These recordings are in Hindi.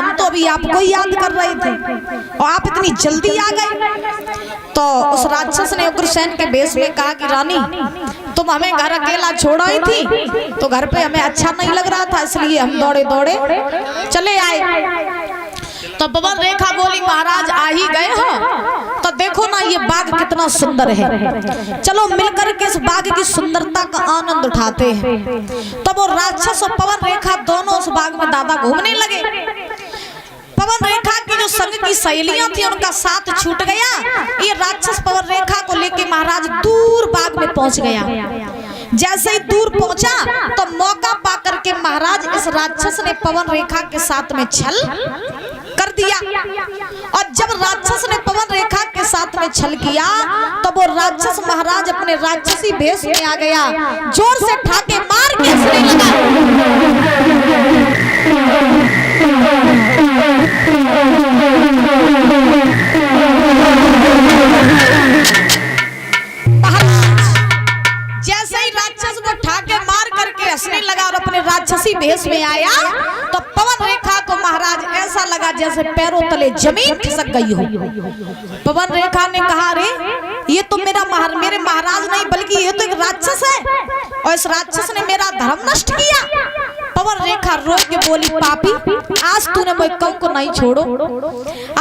हम तो अभी आपको ही याद कर रहे थे और आप इतनी जल्दी आ गए। तो उस राक्षस ने उग्रसेन के भेष में कहा कि रानी तुम हमें घर अकेला छोड़ आई थी तो घर पे हमें अच्छा नहीं लग रहा था, इसलिए हम दौड़े दौड़े चले आए। तो पवन रेखा बोली महाराज आ ही गए हो तो देखो ना ये बाग कितना सुंदर है, चलो मिलकर के इस बाग की सुंदरता का आनंद उठाते हैं। तब वो राक्षस और पवन रेखा दोनों उस बाग में दादा घूमने लगे। पवन रेखा की जो संग की सहेलियां थी उनका साथ छूट गया। ये राक्षस पवन रेखा को लेके महाराज दूर बाग में पहुंच गया। जैसे ही दूर पहुंचा तो मौका पाकर के महाराज इस राक्षस ने पवन रेखा के साथ में छल कर दिया। और जब राक्षस ने पवन रेखा के साथ में छल किया तब वो राक्षस महाराज अपने राक्षसी भेष में आ गया, जोर से ठाके मार के हंसने लगा। जैसे ही राक्षस को ठाके मार करके हंसने लगा और अपने राक्षसी भेष में आया तो पवन रेखा को महाराज ऐसा लगा जैसे पैरों तले जमीन खिसक गई हो। पवन रेखा ने कहा अरे ये तो मेरे महाराज नहीं बल्कि ये तो एक राक्षस है और इस राक्षस ने मेरा धर्म नष्ट किया। पवन रेखा रो के बोली पापी आज तूने मुझे कौ को नहीं छोड़ो।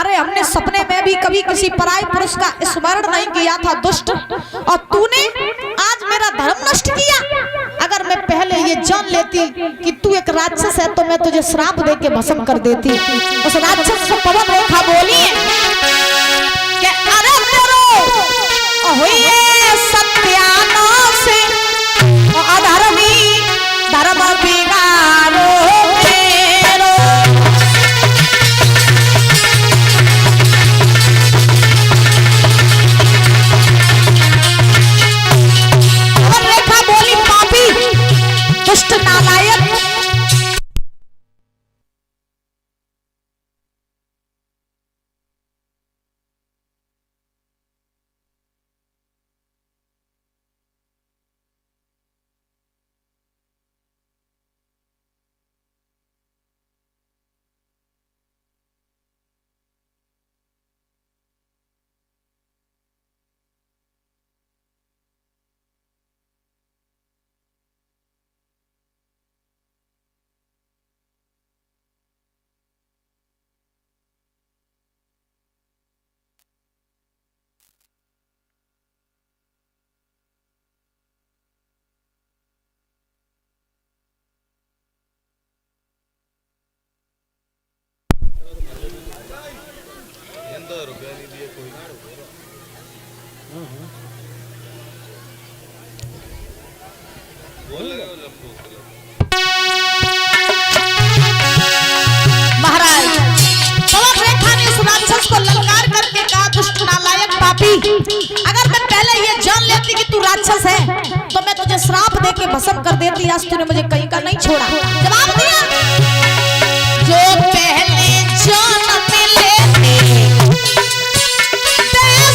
अरे हमने सपने में भी कभी किसी पराई पुरुष का स्मरण नहीं किया था दुष्ट, और तूने आज मेरा धर्म नष्ट किया। अगर मैं पहले ये जान लेती कि तू एक राक्षस है तो मैं तुझे श्राप दे के भस्म कर देती। उस राक्षस से पवन रेखा बोली कि अरे मरो होइए सत्यानाश अधर्मी धर्म बिगाड़ो मेरो। पवन रेखा बोली पापी दुष्ट नालायक रुपया नहीं दिए कोई महाराज पवन रेखा ने उस राक्षस को ललकार करके कहा दुष्ट नालायक पापी अगर मैं पहले ये जान लेती कि तू राक्षस है तो मैं तुझे श्राप दे के भस्म कर देती। आज तूने मुझे कहीं का नहीं छोड़ा। जवाब दिया जो पहले जान लेती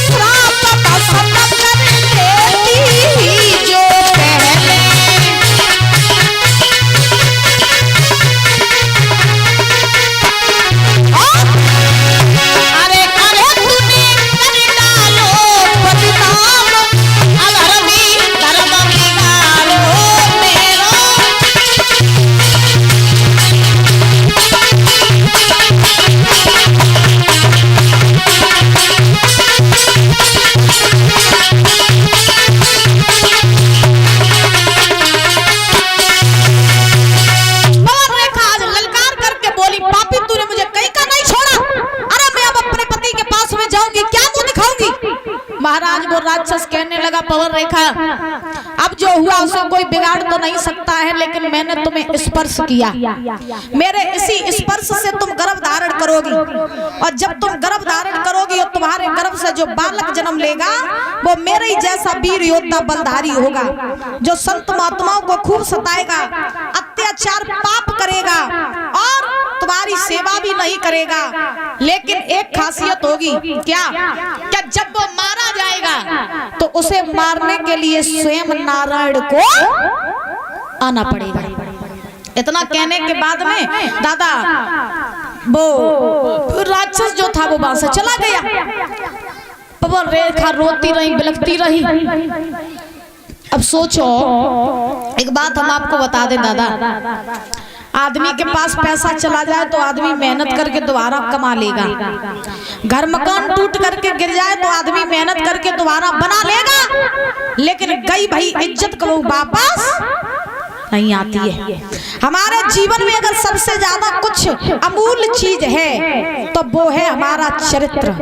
श्राप भस्म कर देती। जो पहले महाराज वो राक्षस कहने लगा पवन रेखा अब जो हुआ उसे कोई बिगाड़ तो नहीं सकता है, लेकिन मैंने तुम्हें स्पर्श किया, मेरे इसी स्पर्श से तुम गर्भ धारण करोगी और जब तुम गर्भ धारण करोगी और तुम्हारे गर्भ से जो बालक जन्म लेगा वो मेरे ही जैसा वीर योद्धा बलधारी होगा, जो संत महात्माओं को खूब सताएगा, अत्याचार पाप करेगा और तुम्हारी सेवा भी नहीं करेगा। लेकिन एक खासियत होगी, क्या क्या जब वो मारा जाएगा तो उसे मारने के लिए स्वयं नारायण को आना पड़ेगा। इतना कहने के बाद में दादा वो राक्षस जो था वो वहां से चला गया। पवन रेखा रोती रही, बिलखती रही। अब सोचो, एक बात हम आपको बता दें दादा, आदमी के पास पैसा चला जाए तो आदमी मेहनत करके दोबारा कमा लेगा। घर मकान टूट करके गिर जाए तो आदमी मेहनत करके दोबारा बना लेगा, लेकिन गई भाई इज्जत को वापस नहीं आती है। हमारे जीवन में अगर सबसे ज्यादा कुछ अमूल्य चीज है तो वो है हमारा चरित्र।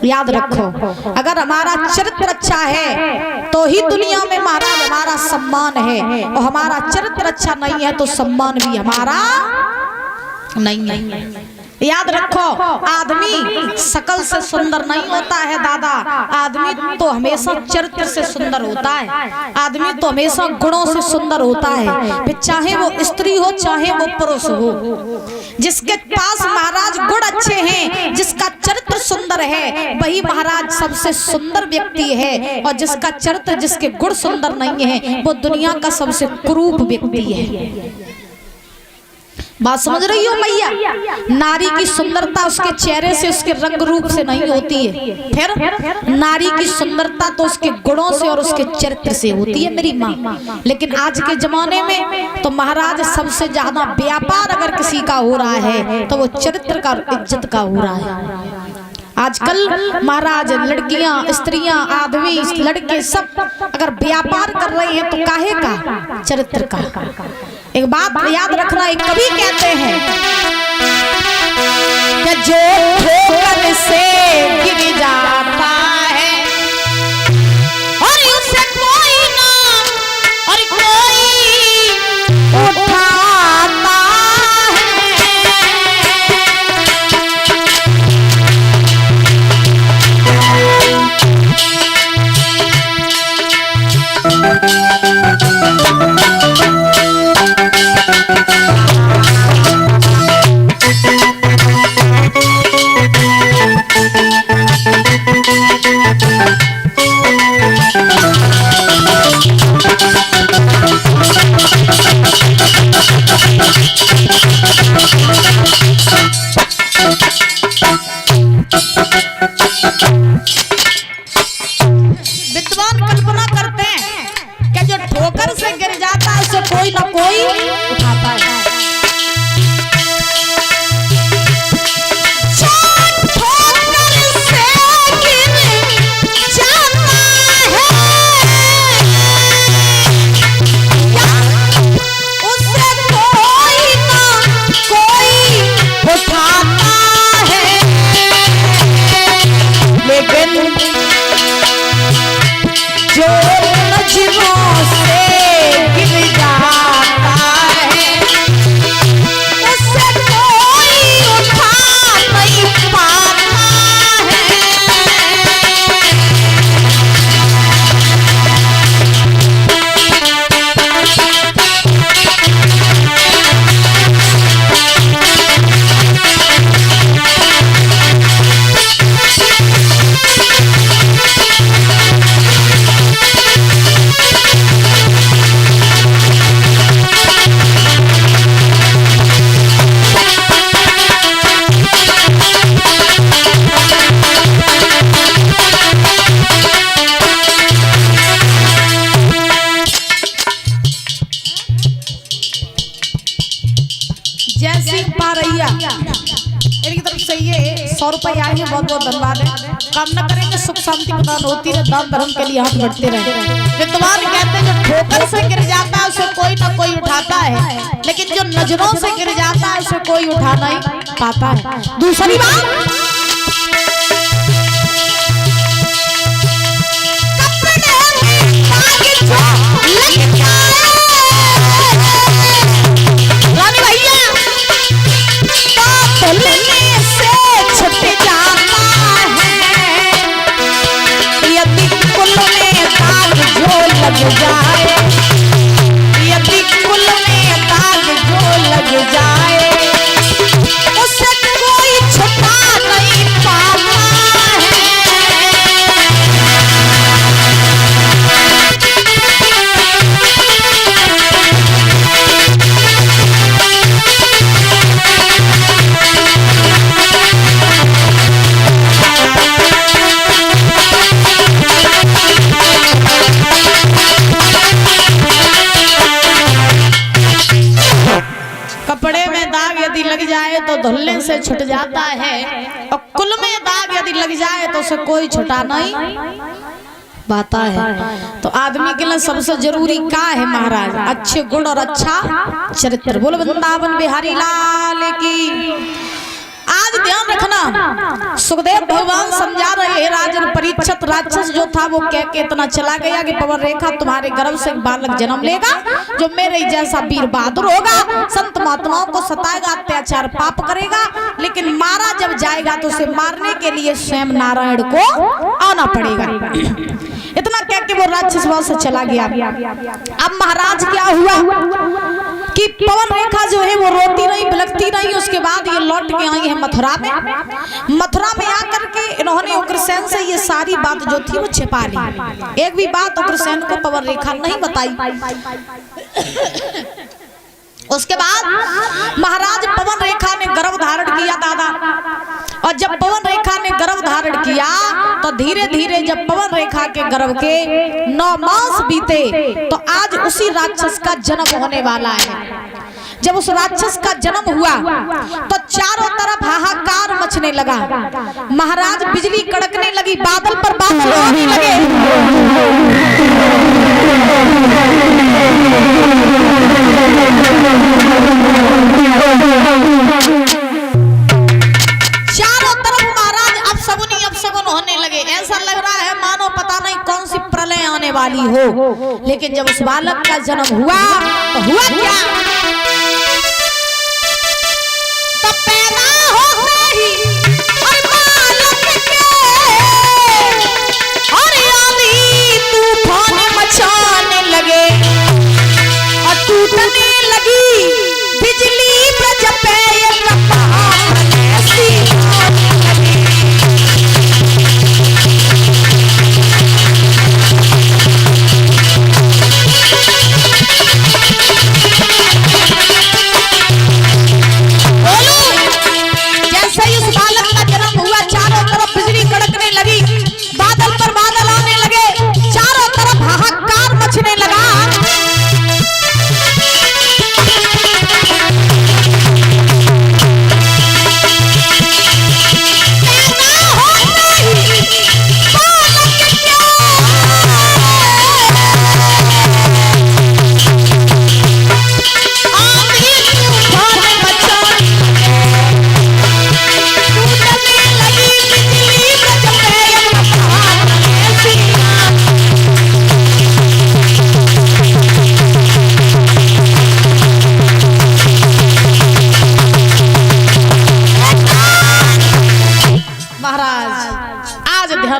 याद रखो, अगर हमारा चरित्र अच्छा है तो ही दुनिया में महाराज हमारा सम्मान है, और हमारा चरित्र अच्छा नहीं है तो सम्मान भी हमारा नहीं है। याद रखो, आदमी शकल से सुंदर नहीं होता है दादा, आदमी तो हमेशा चरित्र से सुंदर होता है। आदमी तो हमेशा गुणों से सुंदर होता है, फिर चाहे वो स्त्री हो चाहे वो पुरुष हो। जिसके पास महाराज गुण अच्छे हैं, जिसका चरित्र सुंदर है, वही महाराज सबसे सुंदर व्यक्ति है, और जिसका चरित्र, जिसके गुण सुंदर नहीं है, वो दुनिया का सबसे कुरूप व्यक्ति है। बात समझ रही हो भैया? नारी की सुंदरता उसके चेहरे से, उसके रंग रूप से नहीं होती है, फिर नारी की सुंदरता तो उसके गुणों से और उसके चरित्र से होती है मेरी माँ। लेकिन आज के जमाने में तो महाराज सबसे ज्यादा व्यापार अगर किसी का हो रहा है तो वो चरित्र का, इज्जत का हो रहा है। आजकल महाराज लड़कियां, स्त्रियां, आदमी, लड़के सब अगर व्यापार कर रहे हैं तो काहे का? चरित्र का। एक बात याद रखना, एक कवि कहते हैं कि जो ठोकर से गिर जाता है और उसे कोई ना और कोई उठाता इनकी तरफ से ये 100 रुपए आए हैं, बहुत बहुत धन्यवाद है। कामना करेंगे सुख शांति प्रदान होती रहे, दान धर्म के लिए हाथ बढ़ते रहे। विद्वान कहते हैं जो ठोकर से गिर जाता है उसे कोई ना कोई उठाता है, लेकिन जो नजरों से गिर जाता है उसे कोई उठा नहीं पाता है। दूसरी बात, लग जाए यदि कुल में दाग जो लग जाए उसे कोई छुपा नहीं पाता है। धुलने से छुट जाता है और कुल में दाग यदि लग जाए तो उसे कोई छुटा नहीं पाता है। तो आदमी के लिए सबसे जरूरी क्या है महाराज? अच्छे गुण और अच्छा चरित्र। बोल वृंदावन बिहारी लाल की। आज ध्यान रखना, सुखदेव भगवान समझा रहे हैं राजन परीक्षित राक्षस जो था वो कह के इतना चला गया कि पवन रेखा तुम्हारे गर्भ से एक बालक जन्म लेगा जो मेरे जैसा वीर बहादुर होगा, संत महात्माओं को सताएगा, अत्याचार पाप करेगा, लेकिन मारा जब जाएगा तो उसे मारने के लिए स्वयं नारायण को आना पड़ेगा। इतना कह के वो राक्षस वहां से चला गया। अब महाराज क्या हुआ कि पवन रेखा जो है वो रोती नहीं, बिलखती नहीं। उसके बाद ये लौट के आई है मथुरा में। मथुरा में आकर के इन्होंने उग्रसेन से ये सारी बात जो थी वो छिपा ली। एक भी बात उग्रसेन को पवन रेखा नहीं बताई। उसके बाद महाराज पवन रेखा ने गर्भ धारण किया दादा, और जब पवन रेखा ने गर्भ धारण किया तो धीरे धीरे जब पवन रेखा के गर्भ के 9 मास बीते तो आज उसी राक्षस का जन्म होने वाला है। जब उस राक्षस का जन्म हुआ तो चारों तरफ हाहाकार मचने लगा। महाराज बिजली कड़कने लगी, बादल पर बादल होने लगे। चारों तरफ महाराज अपशगुन होने लगे। ऐसा लग रहा है मानो पता नहीं कौन सी प्रलय आने वाली हो। लेकिन जब उस बालक का जन्म हुआ तो हुआ क्या? तो पैदा होते ही और बालक के हरियाली तूफान मचाने लगे और टूटने लगी बिजली ब्रज पे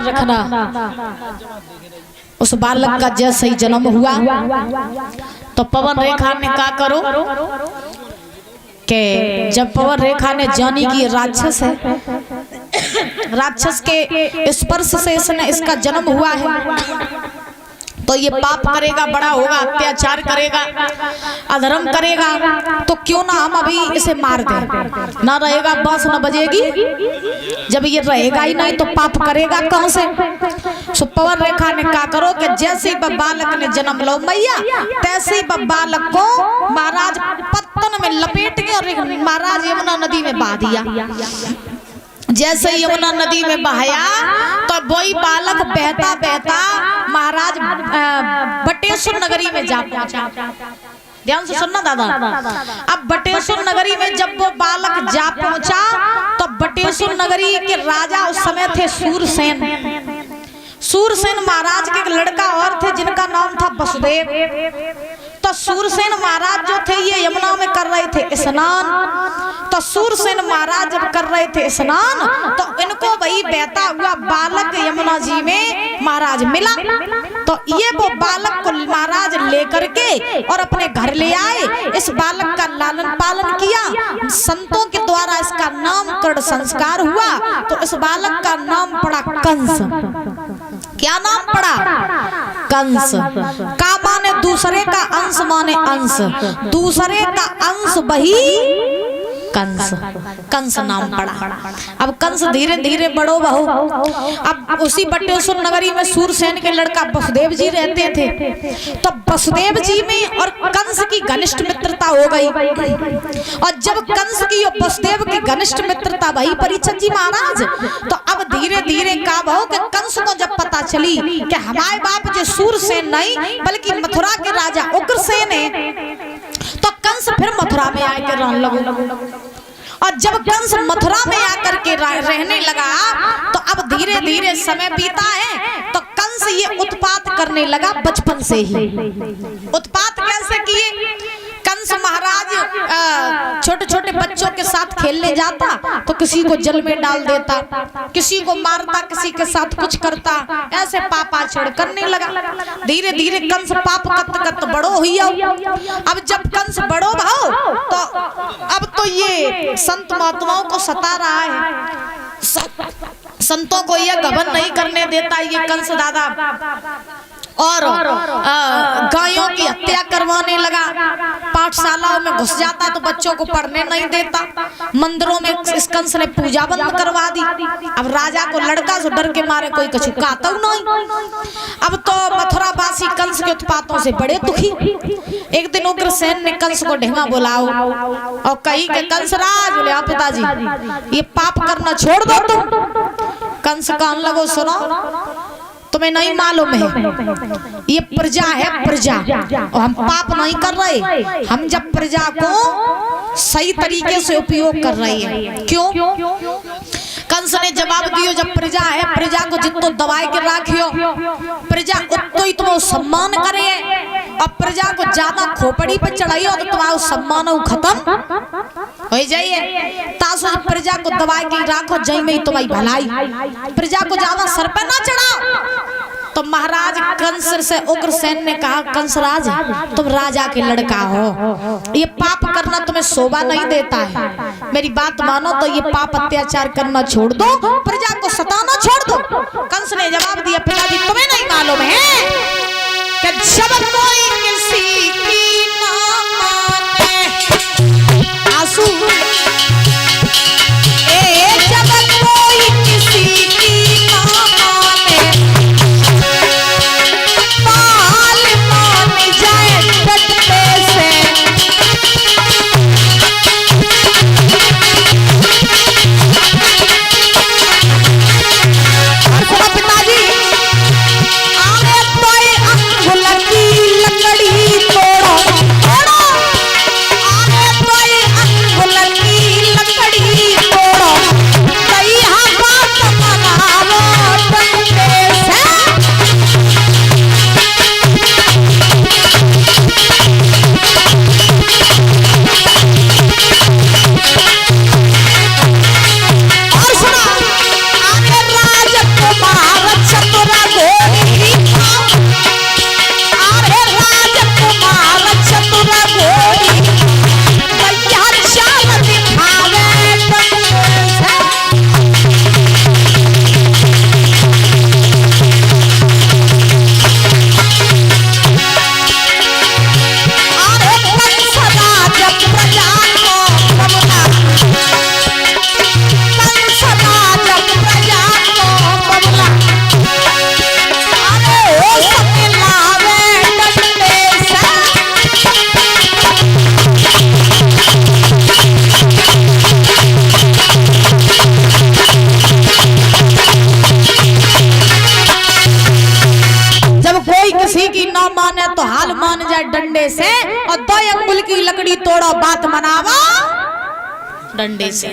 रखना। उस बालक का जैसे ही जन्म हुआ तो पवन रेखा ने क्या करो कि जब पवन रेखा ने जानी कि राक्षस है, राक्षस के स्पर्श से इसका जन्म हुआ है तो ये पाप करेगा, बड़ा होगा, अत्याचार करेगा, अधर्म करेगा, तो क्यों ना हम अभी इसे मार दें। ना रहेगा बांस न बजेगी, जब ये रहेगा ही नहीं तो पाप करेगा कहां से। सो पवन रेखा ने कहा करो कि जैसे ही बालक ने जन्म लो मैया, तैसे ही बालक को महाराज पत्तन में लपेट के और महाराज यमुना नदी में बहा दिया। जैसे यमुना नदी में बहाया तो वही बालक बहता बहता महाराज बटेश्वर नगरी में जा पहुंचा। ध्यान से सुनना दादा। अब बटेश्वर नगरी में जब वो बालक जा पहुंचा तो बटेश्वर नगरी के राजा उस समय थे सूरसेन। सूरसेन महाराज के एक लड़का और थे जिनका नाम था वसुदेव। तो सूरसेन महाराज जो थे ये यमुना में कर रहे थे स्नान। तो सूरसेन महाराज जब कर रहे थे स्नान तो इनको वही बहता हुआ बालक यमुना जी में महाराज मिला। तो ये वो बालक को महाराज लेकर के और अपने घर ले आए। इस बालक का लालन पालन किया, संतों के द्वारा इसका नामकरण संस्कार हुआ। तो इस बालक का नाम पड़ा कंस। क्या नाम पड़ा? कंस। का माने दूसरे का अंश, माने अंश, दूसरे का अंश वही कंस। कंस नाम पड़ा। अब कंस धीरे धीरे बड़ो बहु। अब उसी बटेश्वर नगरी में सूरसेन के लड़का वसुदेव जी रहते थे। तो वसुदेव जी में और कंस की घनिष्ठ मित्रता हो गई। और जब कंस की और वसुदेव की घनिष्ठ मित्रता भई परीक्षित जी महाराज, तो अब धीरे धीरे का बहु कि कंस को जब पता चली कि हमारे बाप जो सूरसेन नहीं बल्कि मथुरा के राजा उग्रसेन है, तो कंस फिर मथुरा में आकर रहने लगा। और जब कंस मथुरा में आकर के रहने लगा, तो अब धीरे धीरे समय बीता है, तो कंस ये उत्पात करने लगा बचपन से ही। उत्पात कैसे किए? कंस महाराज छोटे छोटे बच्चों के साथ खेलने जाता तो किसी को जल में डाल देता, किसी को मारता, किसी के साथ कुछ करता, ऐसे पापाचरण करने लगा। धीरे धीरे कंस पाप करते करते बड़ो हुआ। अब जब कंस बड़ो भाव, तो अब तो ये संत महात्माओं को सता रहा है। संतों को यह घमंड नहीं करने देता ये कंस दादा। और गायों की हत्या करवाने लगा। पाठशालाओं में घुस जाता तो बच्चों को पढ़ने नहीं देता। मंदिरों में इस कंस ने पूजा बंद करवा दी। अब राजा को लड़का से डर के मारे कोई कछु कहता नहीं। अब तो मथुरा वासी कंस के उत्पातों से बड़े दुखी। एक दिन उग्रसेन ने कंस को ढेंगा बुलाओ और कही कि कंस राज, बोले आप पिताजी ये पाप करना छोड़ दो तुम। कंस कहने लगो सुनो, तुम्हें नहीं मालूम है ये प्रजा है, प्रजा, और हम पाप नहीं कर रहे। हम जब प्रजा को सही तरीके से उपयोग कर रहे हैं। क्यों? कंस ने जवाब दियो, जब प्रजा है, प्रजा को जितो दबाए के राखियो, प्रजा उतो ही तुम्हें सम्मान करे, और प्रजा को ज्यादा खोपड़ी पे चढ़ाइयो तो तुम्हारा सम्मान खत्म हो जाइए। तासो प्रजा को दबाए के राखो, जय में तुम्हारी भलाई। प्रजा को ज्यादा सर पे ना चढ़ाओ। तो महाराज कंस से उग्रसेन ने कहा, कंसराज तुम राजा के लड़का हो, ये पाप करना तुम्हें शोभा नहीं देता है। मेरी बात मानो तो ये पाप अत्याचार करना छोड़ दो, प्रजा को सताना छोड़ दो। कंस ने जवाब दिया, पिताजी तुम्हें नहीं मालूम है कि जब कोई किसी की ना माने, आंसू जब कोई किसी की ना माने, बाल मान जाए डंडे से। और सुनो पिताजी, आगे कोई अंगुल की लकड़ी तोड़ो, तोड़ो, आगे कोई अंगुल की लकड़ी तोड़ो, कई बात मनावो डंडे से। और सुनो, आगे राजकुमार चतुर घोड़ी, आगे राजकुमार चतुर घोड़ी, भैया चाल दिखावे डंडे से। अरे कंस राज प्रजा को बबला, कंस राज प्रजा को बबला, अरे ओ सके लावे डंडे से। जब कोई किसी की ना माने तो हाल मान जाए डंडे से, और 2 अंगुल की लकड़ी तोड़ो, बात मनावा डंडे से।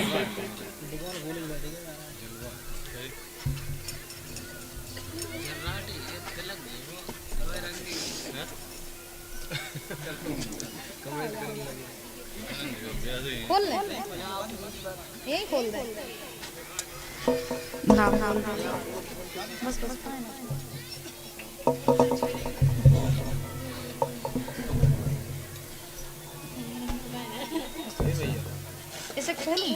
खोल ले, यही खोल दे। ना बस बस इसे खोलूं?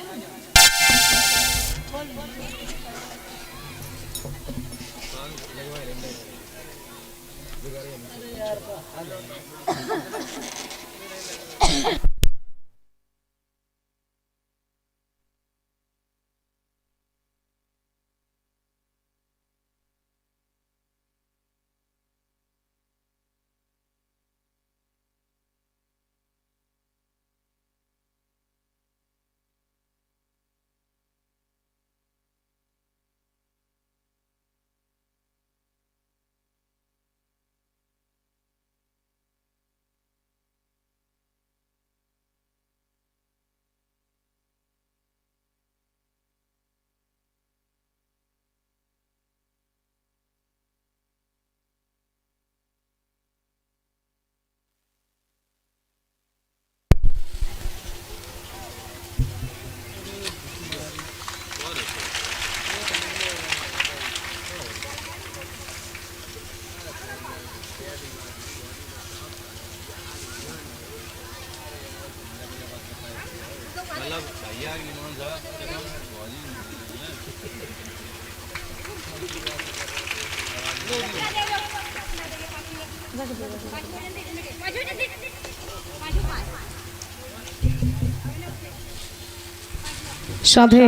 साधे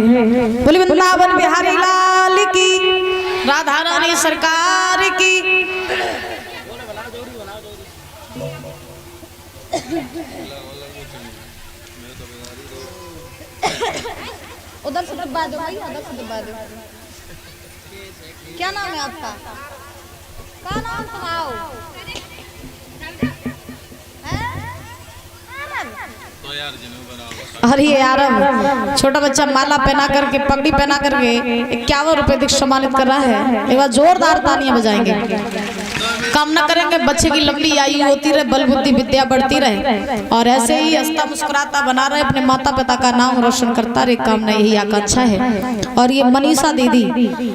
बोले वृंदावन बिहारी लाल की, राधा रानी सरकार की। उधर से दबा दो भाई, उधर से दबा दो। क्या नाम है आपका? क्या नाम सुनाओ? तो यार जिन्हों बनाओ अरे यार छोटा बच्चा माला पहना करके, पगड़ी पहना करके 51 रुपए तक सम्मानित कर रहा है। एक बार जोरदार तालियां बजाएंगे। कामना करेंगे बच्चे की लंबी आयु होती रहे, बल बुद्धि विद्या बढ़ती रहे और ऐसे ही हंसता मुस्कुराता बना रहे, अपने माता पिता का नाम रोशन करता रहे। कामना यही आकांक्षा है। और ये मनीषा दीदी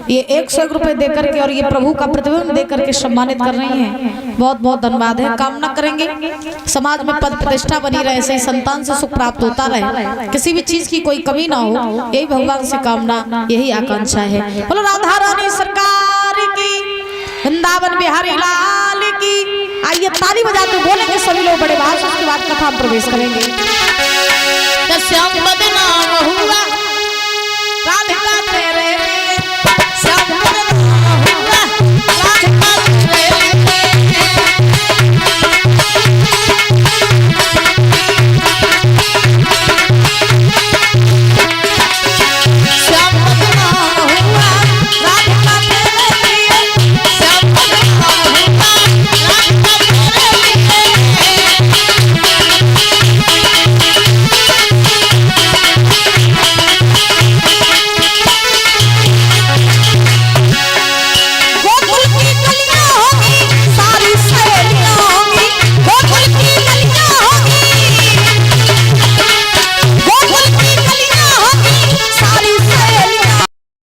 ये 101 रुपए दे करके और ये प्रभु का प्रतिबिंब दे करके सम्मानित कर रही हैं। बहुत बहुत धन्यवाद है। कामना करेंगे समाज में पद प्रतिष्ठा बनी रहे, ऐसे ही संतान से सुख प्राप्त होता रहे, किसी भी चीज की कोई कमी ना हो, यही भगवान से कामना, यही आकांक्षा है। बोलो राधा रानी सरकार की, वृंदावन बिहारी लाल की। आइए ताली बजाते बोलेंगे सभी लोग बड़े भाव से, उसके बाद कथा प्रवेश करेंगे। श्याम बदनाम हुआ